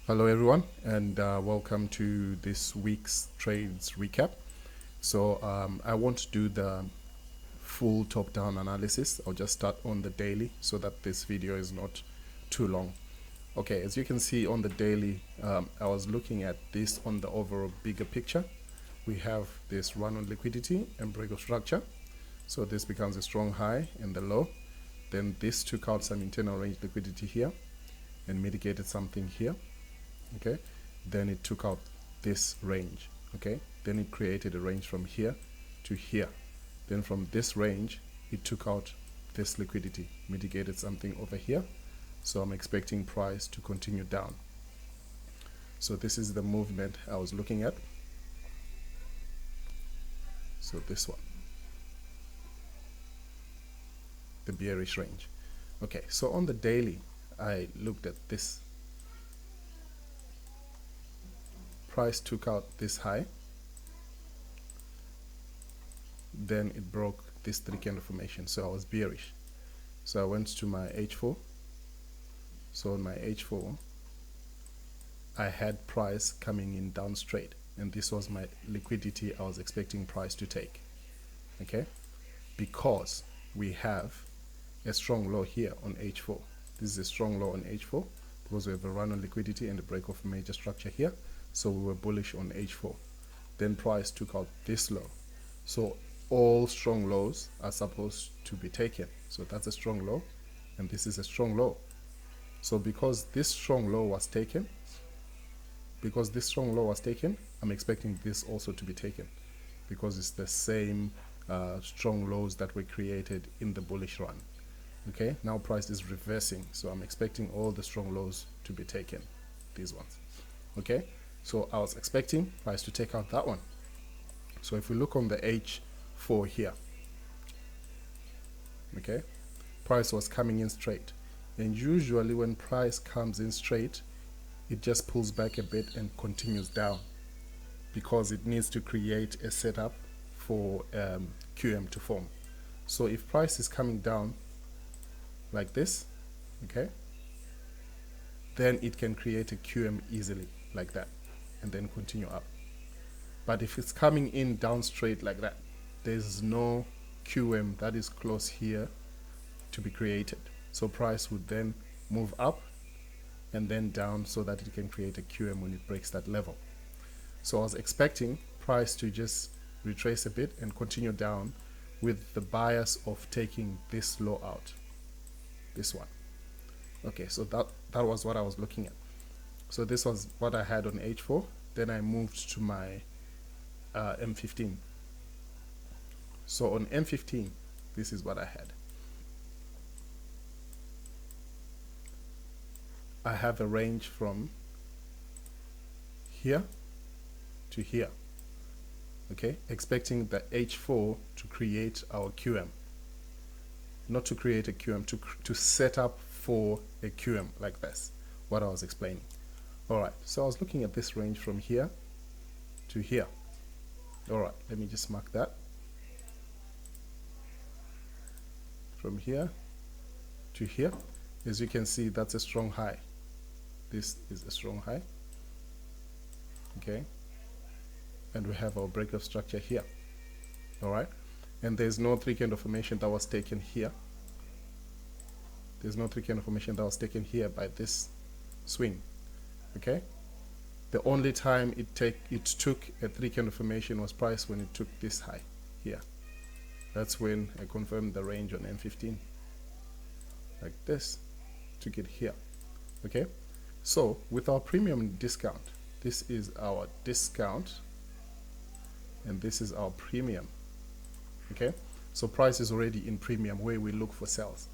Hello everyone, and welcome to this week's trades recap. I won't do the full top-down analysis. I'll just start on the daily so that this video is not too long. Okay, as you can see on the daily, I was looking at this on the overall bigger picture. We have this run on liquidity and break of structure. So this becomes a strong high and the low. Then this took out some internal range liquidity here and mitigated something here. Okay, then it took out this range. Okay, then it created a range from here to here. Then from this range it took out this liquidity, mitigated something over here. So I'm expecting price to continue down. So this is the movement I was looking at. So this one, the bearish range. Okay, so on the daily I looked at this. Price took out this high, then it broke this three candle formation, so I was bearish. So I went to my H4. So on my H4 I had price coming in down straight, and this was my liquidity I was expecting price to take. Okay, because we have a strong low here on H4. This is a strong low on H4 because we have a run on liquidity and a break of a major structure here. So we were bullish on H4. Then price took out this low. So all strong lows are supposed to be taken. So that's a strong low, and this is a strong low. So because this strong low was taken, I'm expecting this also to be taken, because it's the same strong lows that were created in the bullish run. Okay, now price is reversing, so I'm expecting all the strong lows to be taken, these ones. Okay, so I was expecting price to take out that one. So if we look on the H4 here, okay, price was coming in straight, and usually when price comes in straight, it just pulls back a bit and continues down, because it needs to create a setup for QM to form. So if price is coming down like this, okay, then it can create a QM easily like that and then continue up. But if it's coming in down straight like that, there's no QM that is close here to be created. So price would then move up and then down so that it can create a QM when it breaks that level. So I was expecting price to just retrace a bit and continue down with the bias of taking this low out, this one. Okay, so that was what I was looking at. So this was what I had on H4. Then I moved to my M15. So on M15, this is what I had. I have a range from here to here. Okay, expecting the H4 to create our QM. Not to create a QM, to set up for a QM like this, what I was explaining. Alright, so I was looking at this range from here to here. Alright, let me just mark that. From here to here, as you can see, that's a strong high. This is a strong high. Okay, and we have our break of structure here. Alright, and there's no three candle formation that was taken here. There's no three candle formation that was taken here by this swing. Okay, the only time it took a three candle formation was price when it took this high here. That's when I confirmed the range on M15 like this, took it here. Okay, so with our premium discount, this is our discount and this is our premium. Okay, so price is already in premium where we look for sales.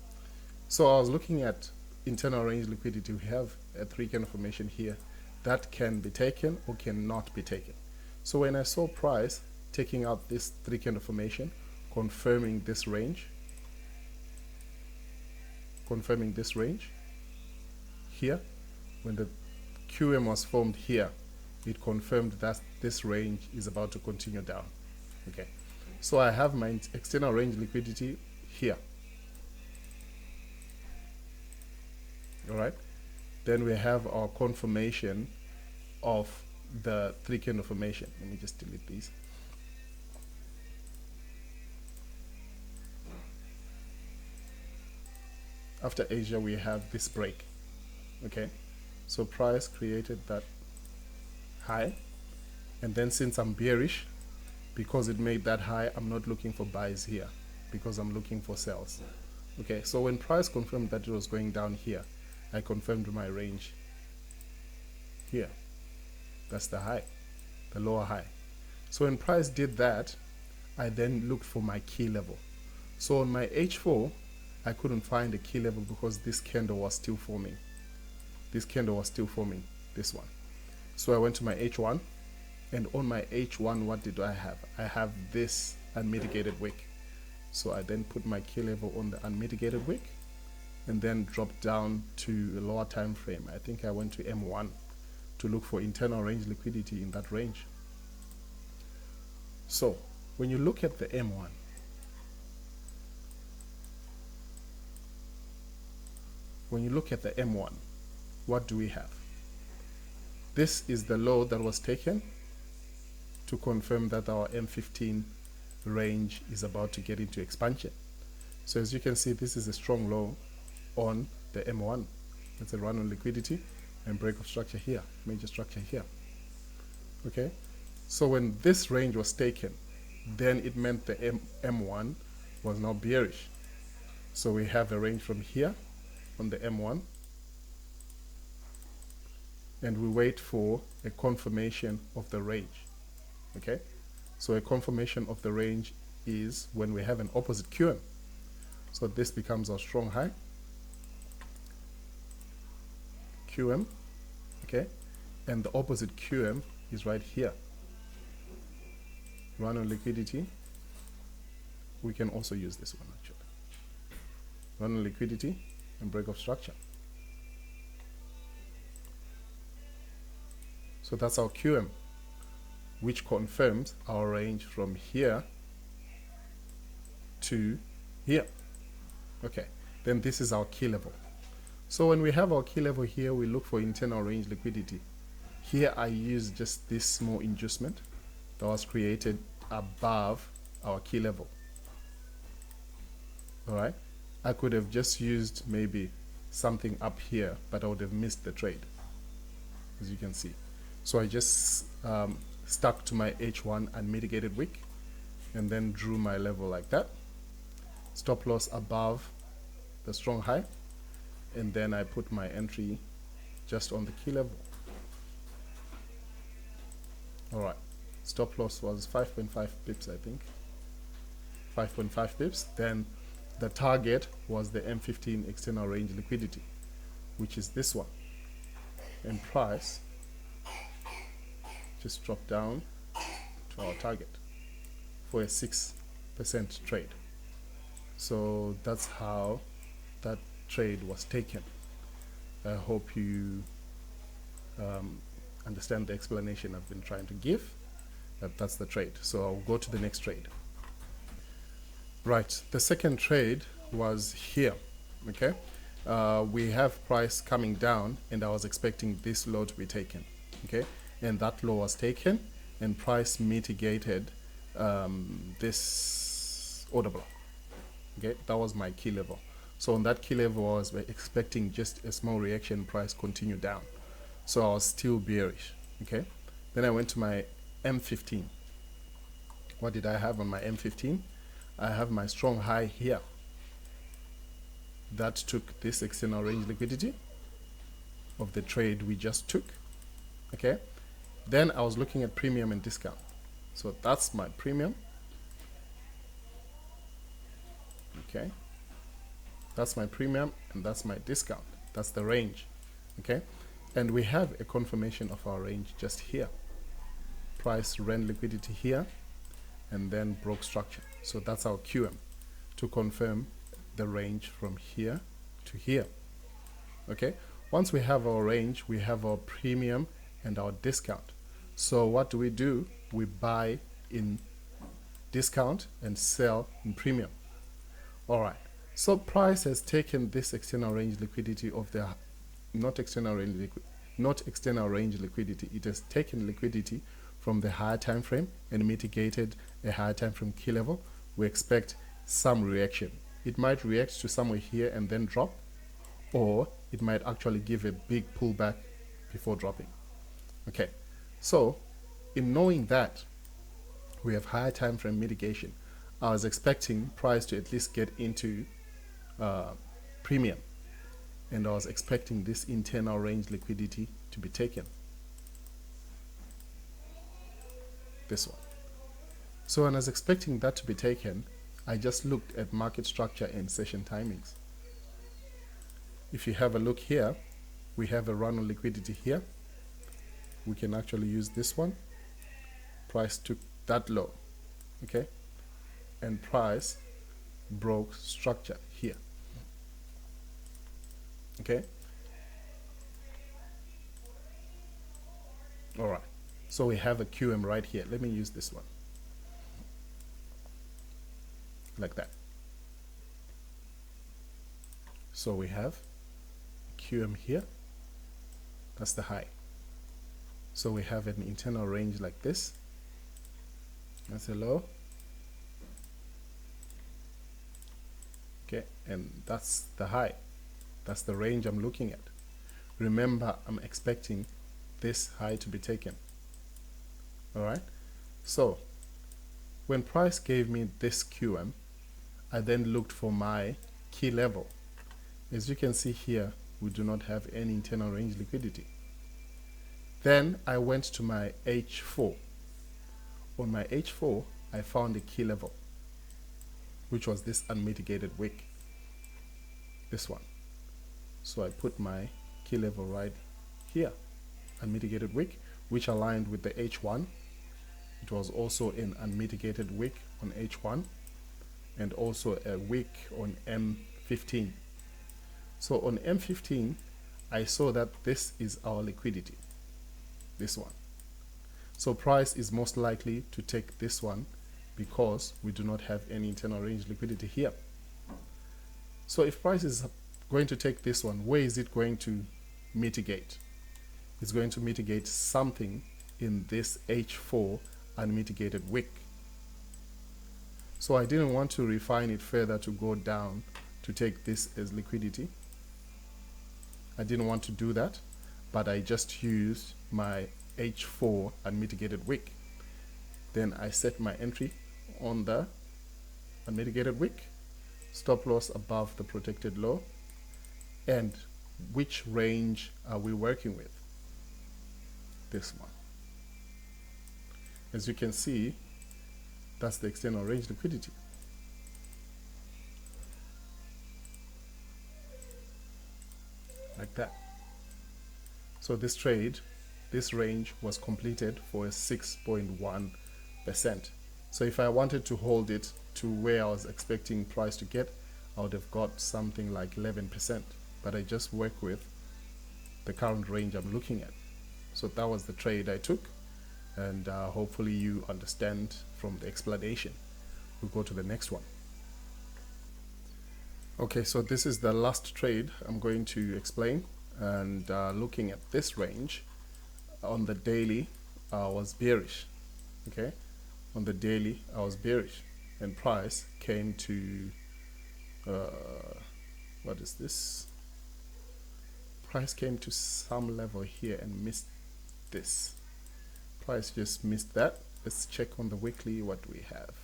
So I was looking at internal range liquidity. We have a three candle formation here that can be taken or cannot be taken. So when I saw price taking out this three candle formation, confirming this range here, when the QM was formed here, it confirmed that this range is about to continue down. Okay, so I have my external range liquidity here. All right, then we have our confirmation of the 3 candle formation. Let me just delete these. After Asia, we have this break. Okay, so price created that high, and then since I'm bearish, because it made that high, I'm not looking for buys here because I'm looking for sells. Okay, so when price confirmed that it was going down here, I confirmed my range here. That's the high, the lower high. So when price did that, I then looked for my key level. So on my H4, I couldn't find a key level because this candle was still forming. This candle was still forming, this one. So I went to my H1, and on my H1, what did I have? I have this unmitigated wick. So I then put my key level on the unmitigated wick, and then dropped down to a lower time frame. I think I went to M1 to look for internal range liquidity in that range. So when you look at the M1, what do we have? This is the low that was taken to confirm that our M15 range is about to get into expansion. So as you can see, this is a strong low on the M1. It's a run on liquidity and break of structure here, major structure here. Okay, so when this range was taken, then it meant the M1 was now bearish. So we have a range from here on the M1, and we wait for a confirmation of the range. Okay, so a confirmation of the range is when we have an opposite QM. So this becomes our strong high, QM, okay, and the opposite QM is right here. Run on liquidity. We can also use this one actually. Run on liquidity and break of structure. So that's our QM, which confirms our range from here to here. Okay, then this is our key level. So when we have our key level here, we look for internal range liquidity. Here I use just this small inducement that was created above our key level. All right, I could have just used maybe something up here, but I would have missed the trade, as you can see. So I just stuck to my H1 unmitigated wick and then drew my level like that. Stop loss above the strong high, and then I put my entry just on the key level. All right, stop loss was 5.5 pips, I think. 5.5 pips. Then the target was the M15 external range liquidity, which is this one. And price just dropped down to our target for a 6% trade. So that's how that trade was taken. I hope you understand the explanation I've been trying to give. That's the trade. So I'll go to the next trade. Right, the second trade was here. Okay, we have price coming down, and I was expecting this low to be taken. Okay, and that low was taken, and price mitigated this order block. Okay, that was my key level. So on that key level, I was expecting just a small reaction, price continue down. So I was still bearish. Okay, then I went to my M15. What did I have on my M15? I have my strong high here. That took this external range liquidity of the trade we just took. Okay, then I was looking at premium and discount. So that's my premium. Okay, that's my premium and that's my discount. That's the range. Okay, and we have a confirmation of our range just here. Price ran liquidity here and then broke structure. So that's our QM to confirm the range from here to here. Okay, once we have our range, we have our premium and our discount. So what do? We buy in discount and sell in premium. All right, so price has taken this external range liquidity of the not external range liquidity. It has taken liquidity from the higher time frame and mitigated a higher time frame key level. We expect some reaction. It might react to somewhere here and then drop, or it might actually give a big pullback before dropping. Okay, so in knowing that we have higher time frame mitigation, I was expecting price to at least get into premium, and I was expecting this internal range liquidity to be taken, this one. So when I was expecting that to be taken, I just looked at market structure and session timings. If you have a look here, we have a run on liquidity here. We can actually use this one. Price took that low, okay, and price broke structure here, okay. All right, so we have a QM right here. Let me use this one like that. So we have QM here, that's the high. So we have an internal range like this, that's a low, okay, and that's the high. That's the range I'm looking at. Remember, I'm expecting this high to be taken. All right, so when price gave me this QM, I then looked for my key level. As you can see here, we do not have any internal range liquidity. Then I went to my H4. On my H4, I found a key level, which was this unmitigated wick, this one. So I put my key level right here, unmitigated wick, which aligned with the H1. It was also an unmitigated wick on H1 and also a wick on M15. So on M15, I saw that this is our liquidity, this one. So price is most likely to take this one because we do not have any internal range liquidity here. So if price is going to take this one, where is it going to mitigate? It's going to mitigate something in this H4 unmitigated wick. So I didn't want to refine it further to go down to take this as liquidity. I didn't want to do that, but I just used my H4 unmitigated wick. Then I set my entry on the unmitigated wick, stop loss above the protected low, and which range are we working with? This one. As you can see, that's the external range liquidity. Like that. So this trade, this range was completed for a 6.1%. So if I wanted to hold it to where I was expecting price to get, I would have got something like 11%. But I just work with the current range I'm looking at. So that was the trade I took, and hopefully you understand from the explanation. We'll go to the next one. Okay, so this is the last trade I'm going to explain, and looking at this range on the daily, I was bearish. Okay, on the daily I was bearish, and price came to what is this? Price came to some level here and missed this. Price just missed that. Let's check on the weekly what we have.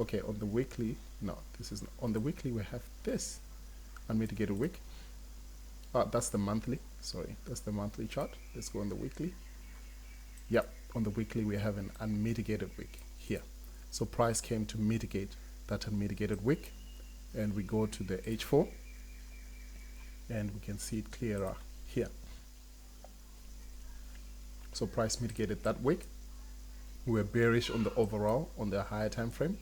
Okay, on the weekly, no, this is not. On the weekly we have this unmitigated wick. That's the monthly, sorry, that's the monthly chart. Let's go on the weekly. Yep, on the weekly we have an unmitigated wick here. So price came to mitigate that unmitigated wick, and we go to the H4 and we can see it clearer here. So price mitigated that wick. We were bearish on the overall on the higher time frame.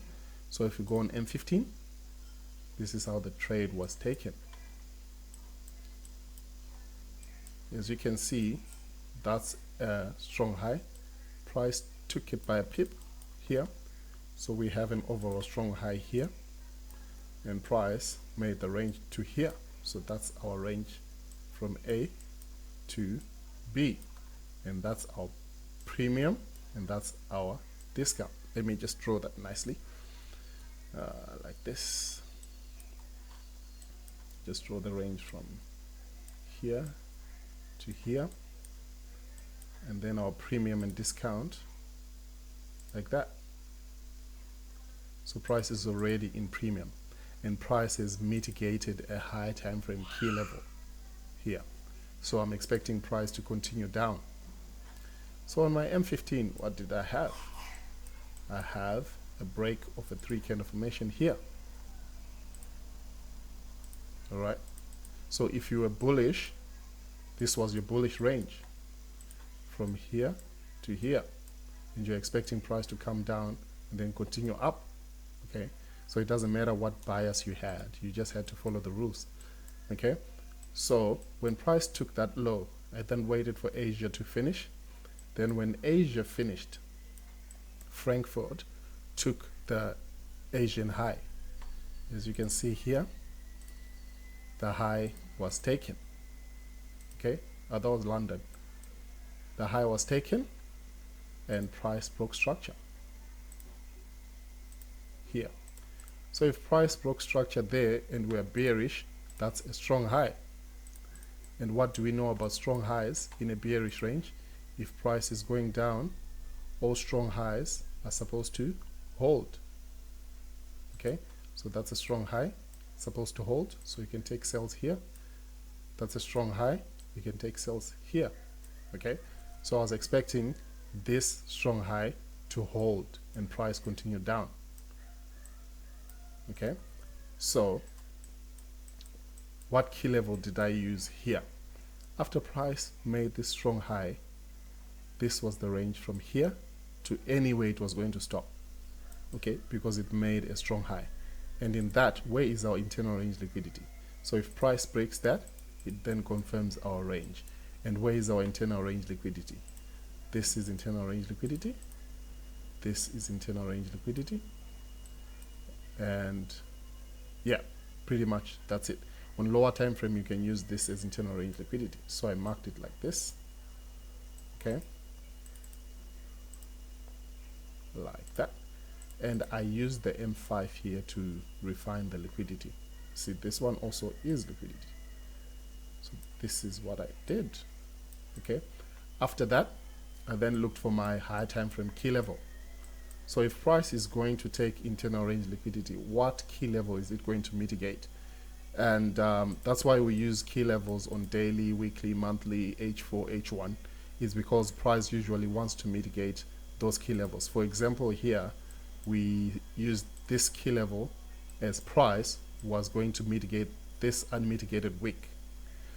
So if you go on M15, this is how the trade was taken. As you can see, that's a strong high. Price took it by a pip here. So we have an overall strong high here, and price made the range to here. So that's our range from A to B, and that's our premium and that's our discount. Let me just draw that nicely, like this. Just draw the range from here to here, and then our premium and discount like that. So price is already in premium, and price has mitigated a high time frame key level here. So I'm expecting price to continue down. So on my M15, what did I have? I have a break of a 3 candle formation here. All right. So if you were bullish, this was your bullish range from here to here, and you're expecting price to come down and then continue up. Okay, so it doesn't matter what bias you had, you just had to follow the rules. Okay, so when price took that low, I then waited for Asia to finish. Then when Asia finished, Frankfurt took the Asian high. As you can see here, the high was taken. Okay, that was London. The high was taken and price broke structure here. So if price broke structure there and we're bearish, that's a strong high. And what do we know about strong highs in a bearish range? If price is going down, all strong highs are supposed to hold. Okay, so that's a strong high, supposed to hold, so you can take sales here. That's a strong high, you can take sales here. Okay, so I was expecting this strong high to hold and price continue down. Okay, so what key level did I use here? After price made this strong high, this was the range from here to anywhere it was going to stop. Okay, because it made a strong high, and in that, where is our internal range liquidity? So if price breaks that, it then confirms our range. And where is our internal range liquidity? This is internal range liquidity, this is internal range liquidity, and yeah, pretty much that's it. On lower time frame, you can use this as internal range liquidity. So I marked it like this. Okay, like that, and I use the M5 here to refine the liquidity. See, this one also is liquidity, so this is what I did. Okay, after that, I then looked for my high time frame key level. So if price is going to take internal range liquidity, what key level is it going to mitigate? And that's why we use key levels on daily, weekly, monthly, H4, H1, is because price usually wants to mitigate those key levels. For example, here we used this key level as price was going to mitigate this unmitigated wick.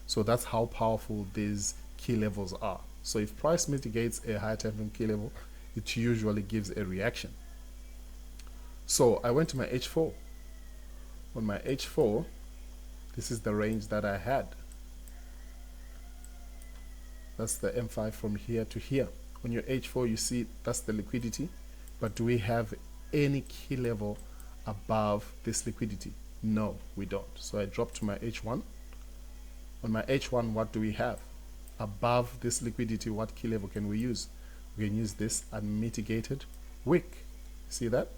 So that's how powerful these key levels are. So if price mitigates a high time frame key level, it usually gives a reaction. So I went to my H4. On my H4, this is the range that I had. That's the M5 from here to here. On your H4, you see that's the liquidity, but do we have any key level above this liquidity? No, we don't. So I dropped to my H1. On my H1, what do we have? Above this liquidity, what key level can we use? We can use this unmitigated wick. See that?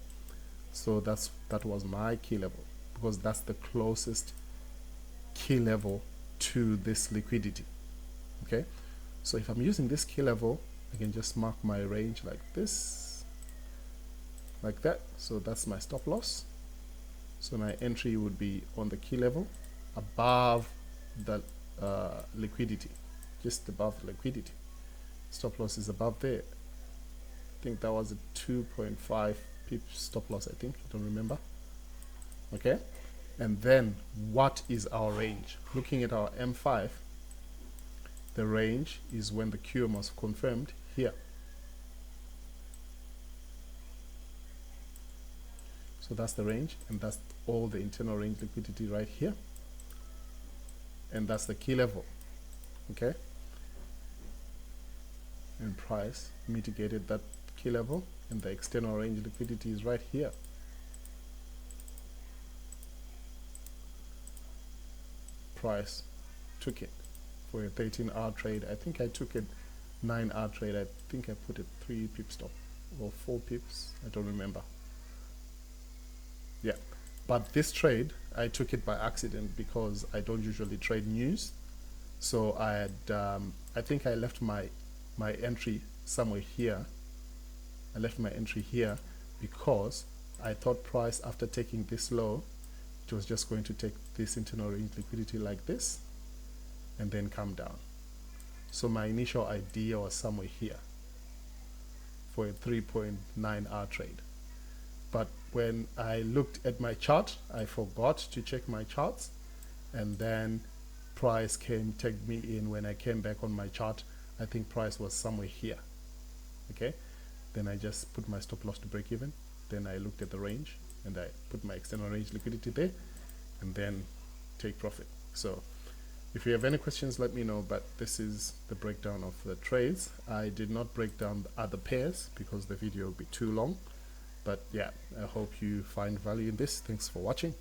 So that was my key level, because that's the closest key level to this liquidity. Okay, so if I'm using this key level, I can just mark my range like this, like that. So that's my stop loss. So my entry would be on the key level above the liquidity, just above liquidity. Stop loss is above there. I think that was a 2.5 pip stop loss, I think, I don't remember. Okay, and then what is our range? Looking at our M5, the range is when the QM was confirmed here. So that's the range, and that's all the internal range liquidity right here, and that's the key level. Okay, and price mitigated that key level, and the external range liquidity is right here. Price took it. for a 13-hour trade. I think I took a 9-hour trade. I think I put a 3 pip stop or 4 pips. I don't remember. Yeah, but this trade I took it by accident because I don't usually trade news. So I had I think I left my entry somewhere here. I left my entry here because I thought price, after taking this low, it was just going to take this internal range liquidity like this and then come down. So my initial idea was somewhere here for a 3.9-hour trade. But when I looked at my chart, I forgot to check my charts, and then price tagged me in. When I came back on my chart, I think price was somewhere here. Okay, then I just put my stop loss to break even. Then I looked at the range and I put my external range liquidity there, and then take profit. So if you have any questions, let me know, but this is the breakdown of the trades. I did not break down the other pairs because the video will be too long, but yeah, I hope you find value in this. Thanks for watching.